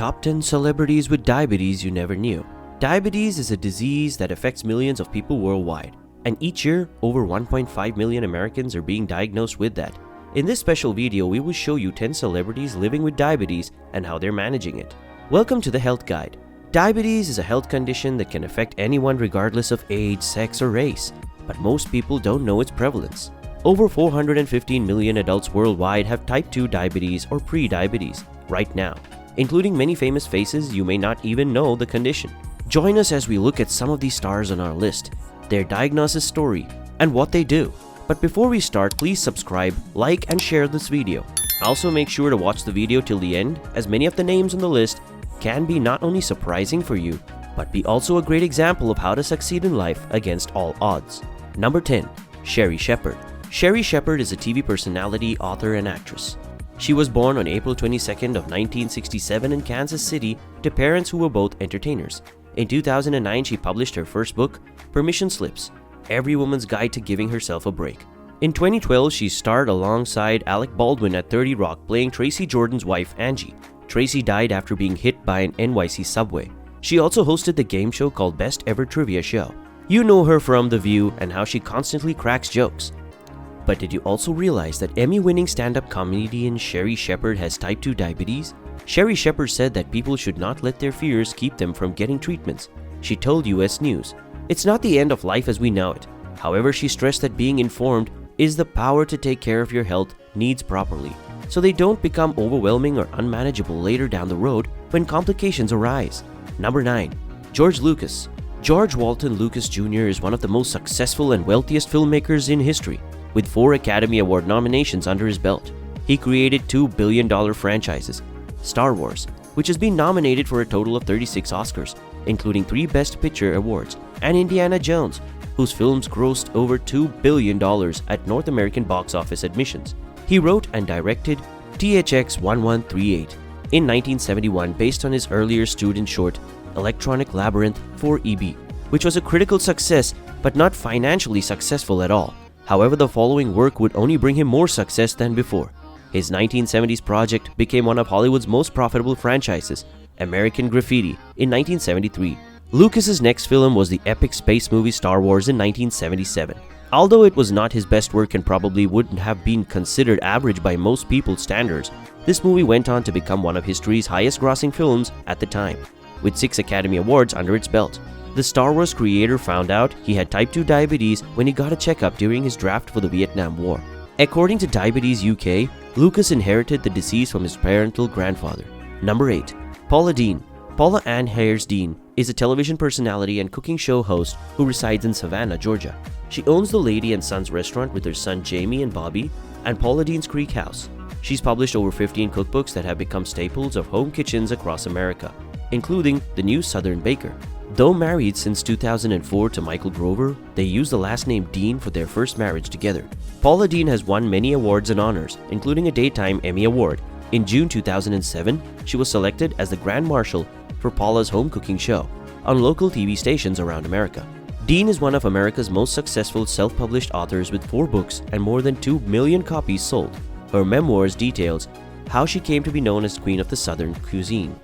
Top 10 celebrities with diabetes you never knew. Diabetes is a disease that affects millions of people worldwide, and each year, over 1.5 million Americans are being diagnosed with that. In this special video, we will show you 10 celebrities living with diabetes and how they're managing it. Welcome to the Health Guide. Diabetes is a health condition that can affect anyone regardless of age, sex, or race, but most people don't know its prevalence. Over 415 million adults worldwide have type 2 diabetes or pre-diabetes right now, including many famous faces you may not even know the condition. Join us as we look at some of these stars on our list, their diagnosis story, and what they do. But before we start, please subscribe, like, and share this video. Also make sure to watch the video till the end, as many of the names on the list can be not only surprising for you, but be also a great example of how to succeed in life against all odds. Number 10. Sherri Shepherd. Sherri Shepherd is a TV personality, author, and actress. She was born on April 22nd of 1967 in Kansas City to parents who were both entertainers. In 2009, she published her first book, Permission Slips: Every Woman's Guide to Giving Herself a Break. In 2012, she starred alongside Alec Baldwin at 30 Rock playing Tracy Jordan's wife, Angie. Tracy died after being hit by an NYC subway. She also hosted the game show called Best Ever Trivia Show. You know her from The View and how she constantly cracks jokes. But did you also realize that Emmy-winning stand-up comedian Sherri Shepherd has type 2 diabetes? Sherri Shepherd said that people should not let their fears keep them from getting treatments. She told US News, "It's not the end of life as we know it." However, she stressed that being informed is the power to take care of your health needs properly, so they don't become overwhelming or unmanageable later down the road when complications arise. Number 9. George Lucas. George Walton Lucas Jr. is one of the most successful and wealthiest filmmakers in history, with 4 Academy Award nominations under his belt. He created $2 billion franchises, Star Wars, which has been nominated for a total of 36 Oscars, including 3 Best Picture awards, and Indiana Jones, whose films grossed over $2 billion at North American box office admissions. He wrote and directed THX 1138 in 1971 based on his earlier student short, Electronic Labyrinth 4EB, which was a critical success but not financially successful at all. However, the following work would only bring him more success than before. His 1970s project became one of Hollywood's most profitable franchises, American Graffiti, in 1973. Lucas's next film was the epic space movie Star Wars in 1977. Although it was not his best work and probably wouldn't have been considered average by most people's standards, this movie went on to become one of history's highest-grossing films at the time, with 6 Academy Awards under its belt. The Star Wars creator found out he had type 2 diabetes when he got a checkup during his draft for the Vietnam War. According to Diabetes UK, Lucas inherited the disease from his parental grandfather. Number 8. Paula Deen. Paula Ann Hayes Deen is a television personality and cooking show host who resides in Savannah, Georgia. She owns the Lady and Sons restaurant with her son Jamie and Bobby and Paula Deen's Creek House. She's published over 15 cookbooks that have become staples of home kitchens across America, including The New Southern Baker. Though married since 2004 to Michael Grover, they use the last name Deen for their first marriage together. Paula Deen has won many awards and honors, including a Daytime Emmy Award. In June 2007, she was selected as the Grand Marshal for Paula's home cooking show on local TV stations around America. Deen is one of America's most successful self-published authors with 4 books and more than 2 million copies sold. Her memoirs details how she came to be known as Queen of the Southern Cuisine.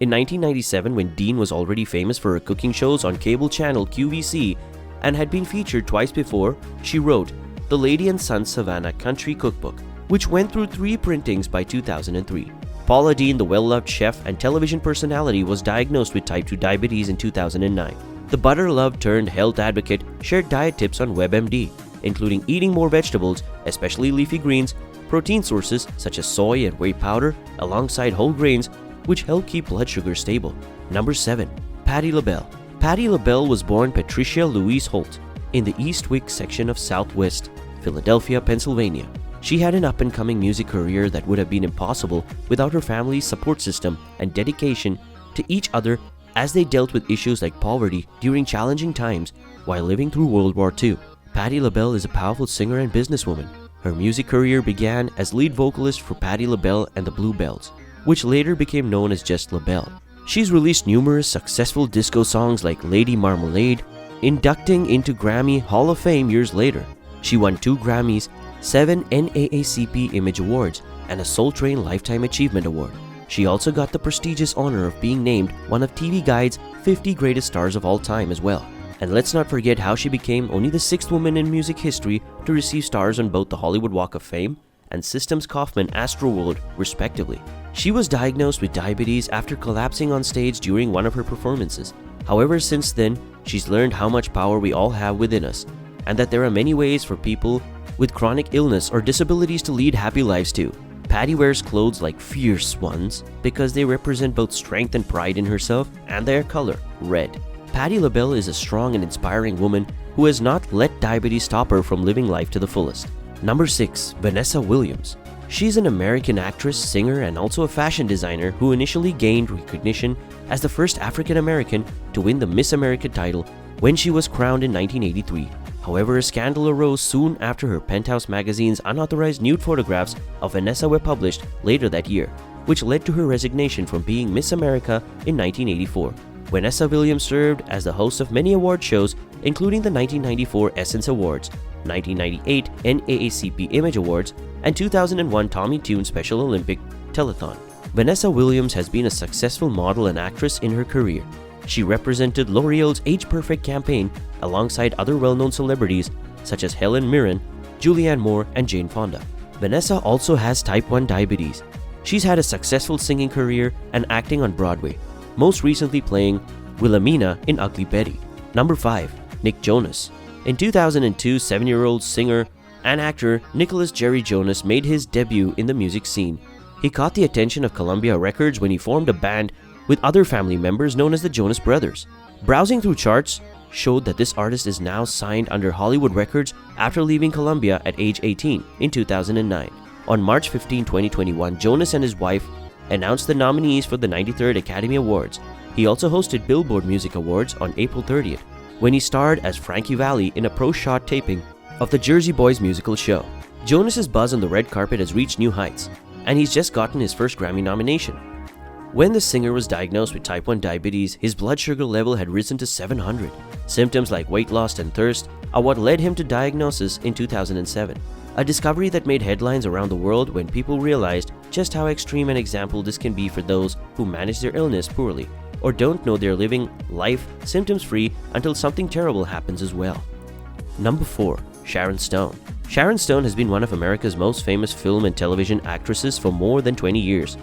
In 1997, when Deen was already famous for her cooking shows on cable channel QVC and had been featured twice before, she wrote The Lady and Sons Savannah Country Cookbook, which went through 3 printings by 2003. Paula Deen, the well-loved chef and television personality, was diagnosed with type 2 diabetes in 2009. The butter-loved turned health advocate shared diet tips on WebMD, including eating more vegetables, especially leafy greens, protein sources such as soy and whey powder, alongside whole grains, which help keep blood sugar stable. Number 7. Patti Labelle. Patti Labelle was born Patricia Louise Holt in the East Wick section of Southwest Philadelphia, Pennsylvania. She had an up-and-coming music career that would have been impossible without her family's support system and dedication to each other as they dealt with issues like poverty during challenging times while living through World War II. Patti Labelle is a powerful singer and businesswoman. Her music career began as lead vocalist for Patti Labelle and the Bluebells, which later became known as just LaBelle. She's released numerous successful disco songs like Lady Marmalade, inducting into Grammy Hall of Fame years later. She won 2 Grammys, 7 NAACP Image Awards, and a Soul Train Lifetime Achievement Award. She also got the prestigious honor of being named one of TV Guide's 50 greatest stars of all time as well. And let's not forget how she became only the 6th woman in music history to receive stars on both the Hollywood Walk of Fame and Systems Kaufman Astroworld, respectively. She was diagnosed with diabetes after collapsing on stage during one of her performances. However, since then, she's learned how much power we all have within us, and that there are many ways for people with chronic illness or disabilities to lead happy lives too. Patti wears clothes like fierce ones because they represent both strength and pride in herself and their color, red. Patti Labelle is a strong and inspiring woman who has not let diabetes stop her from living life to the fullest. Number 6. Vanessa Williams. She's an American actress, singer, and also a fashion designer who initially gained recognition as the first African American to win the Miss America title when she was crowned in 1983. However, a scandal arose soon after her Penthouse magazine's unauthorized nude photographs of Vanessa were published later that year, which led to her resignation from being Miss America in 1984. Vanessa Williams served as the host of many award shows, including the 1994 Essence Awards, 1998 NAACP Image Awards, and 2001 Tommy Tune Special Olympic Telethon. Vanessa Williams has been a successful model and actress in her career. She represented L'Oreal's Age Perfect campaign alongside other well-known celebrities such as Helen Mirren, Julianne Moore, and Jane Fonda. Vanessa also has type 1 diabetes. She's had a successful singing career and acting on Broadway, most recently playing Wilhelmina in Ugly Betty. Number 5. Nick Jonas. In 2002, 7-year-old singer and actor Nicholas Jerry Jonas made his debut in the music scene. He caught the attention of Columbia Records when he formed a band with other family members known as the Jonas Brothers. Browsing through charts showed that this artist is now signed under Hollywood Records after leaving Columbia at age 18 in 2009. On March 15, 2021, Jonas and his wife announced the nominees for the 93rd Academy Awards. He also hosted Billboard Music Awards on April 30th, when he starred as Frankie Valli in a pro-shot taping of the Jersey Boys musical show. Jonas's buzz on the red carpet has reached new heights, and he's just gotten his first Grammy nomination. When the singer was diagnosed with type 1 diabetes, his blood sugar level had risen to 700. Symptoms like weight loss and thirst are what led him to diagnosis in 2007, a discovery that made headlines around the world when people realized just how extreme an example this can be for those who manage their illness poorly or don't know they're living life symptoms-free until something terrible happens as well. Number 4. Sharon Stone. Sharon Stone has been one of America's most famous film and television actresses for more than 20 years.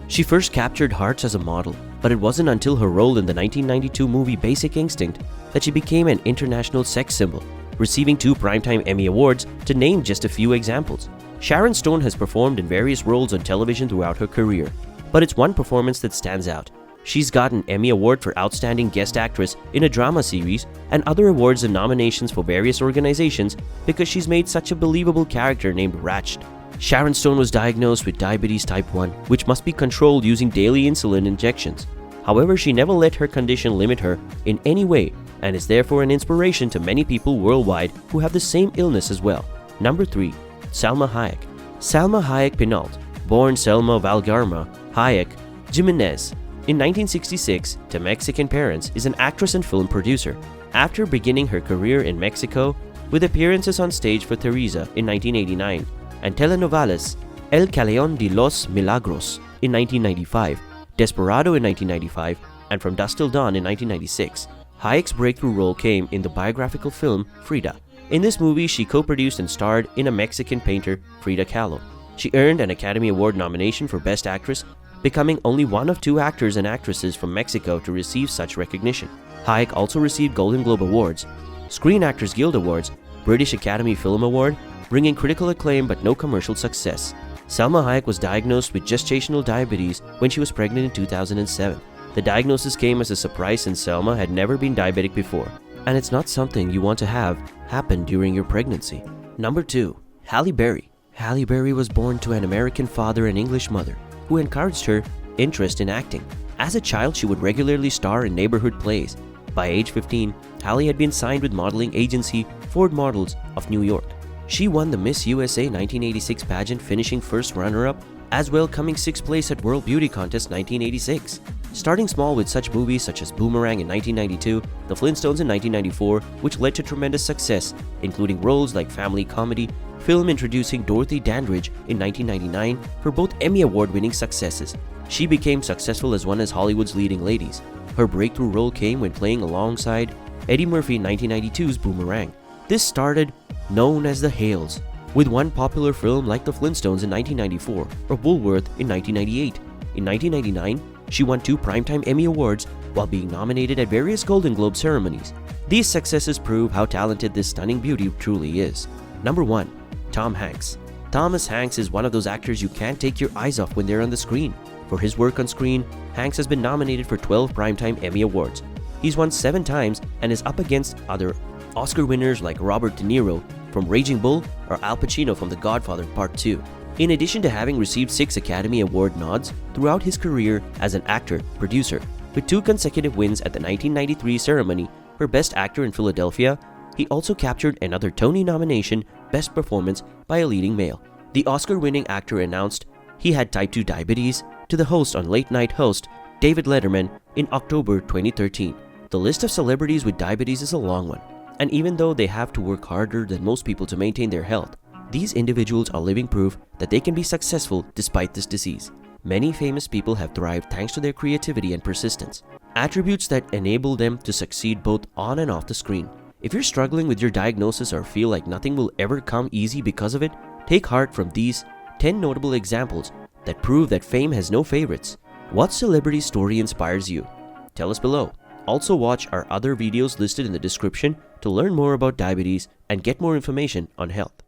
She first captured hearts as a model, but it wasn't until her role in the 1992 movie Basic Instinct that she became an international sex symbol, receiving 2 Primetime Emmy Awards to name just a few examples. Sharon Stone has performed in various roles on television throughout her career, but it's one performance that stands out. She's got an Emmy Award for Outstanding Guest Actress in a Drama Series and other awards and nominations for various organizations because she's made such a believable character named Ratched. Sharon Stone was diagnosed with diabetes type 1, which must be controlled using daily insulin injections. However, she never let her condition limit her in any way and is therefore an inspiration to many people worldwide who have the same illness as well. Number 3. Salma Hayek. Salma Hayek Pinault, born Selma Valgarma Hayek Jimenez in 1966 to Mexican parents, is an actress and film producer. After beginning her career in Mexico with appearances on stage for Teresa in 1989 and telenovelas El Caleón de los Milagros in 1995, Desperado in 1995, and From Dusk Till Dawn in 1996, Hayek's breakthrough role came in the biographical film Frida. In this movie, she co-produced and starred in a Mexican painter, Frida Kahlo. She earned an Academy Award nomination for Best Actress, becoming only one of 2 actors and actresses from Mexico to receive such recognition. Hayek also received Golden Globe Awards, Screen Actors Guild Awards, British Academy Film Award, bringing critical acclaim but no commercial success. Salma Hayek was diagnosed with gestational diabetes when she was pregnant in 2007. The diagnosis came as a surprise since Salma had never been diabetic before, and it's not something you want to have happen during your pregnancy. Number 2. Halle Berry. Halle Berry was born to an American father and English mother who encouraged her interest in acting. As a child, she would regularly star in neighborhood plays. By age 15, Halle had been signed with modeling agency Ford Models of New York. She won the Miss USA 1986 pageant, finishing first runner-up, as well coming 6th place at World Beauty Contest 1986. Starting small with such movies such as Boomerang in 1992, The Flintstones in 1994, which led to tremendous success, including roles like family comedy, film introducing Dorothy Dandridge in 1999 for both Emmy Award-winning successes. She became successful as one of Hollywood's leading ladies. Her breakthrough role came when playing alongside Eddie Murphy in 1992's Boomerang. This started known as the Hales, with one popular film like The Flintstones in 1994 or Woolworth in 1998. In 1999, she won 2 Primetime Emmy Awards while being nominated at various Golden Globe ceremonies. These successes prove how talented this stunning beauty truly is. Number 1. Tom Hanks. Thomas Hanks is one of those actors you can't take your eyes off when they're on the screen. For his work on screen, Hanks has been nominated for 12 Primetime Emmy Awards. He's won 7 times and is up against other Oscar winners like Robert De Niro from Raging Bull or Al Pacino from The Godfather Part 2. In addition to having received 6 Academy Award nods throughout his career as an actor, producer, with 2 consecutive wins at the 1993 ceremony for Best Actor in Philadelphia, he also captured another Tony nomination, Best Performance by a Leading Male. The Oscar-winning actor announced he had type 2 diabetes to the host on Late Night host David Letterman in October 2013. The list of celebrities with diabetes is a long one, and even though they have to work harder than most people to maintain their health, these individuals are living proof that they can be successful despite this disease. Many famous people have thrived thanks to their creativity and persistence, attributes that enable them to succeed both on and off the screen. If you're struggling with your diagnosis or feel like nothing will ever come easy because of it, take heart from these 10 notable examples that prove that fame has no favorites. What celebrity story inspires you? Tell us below. Also watch our other videos listed in the description to learn more about diabetes and get more information on health.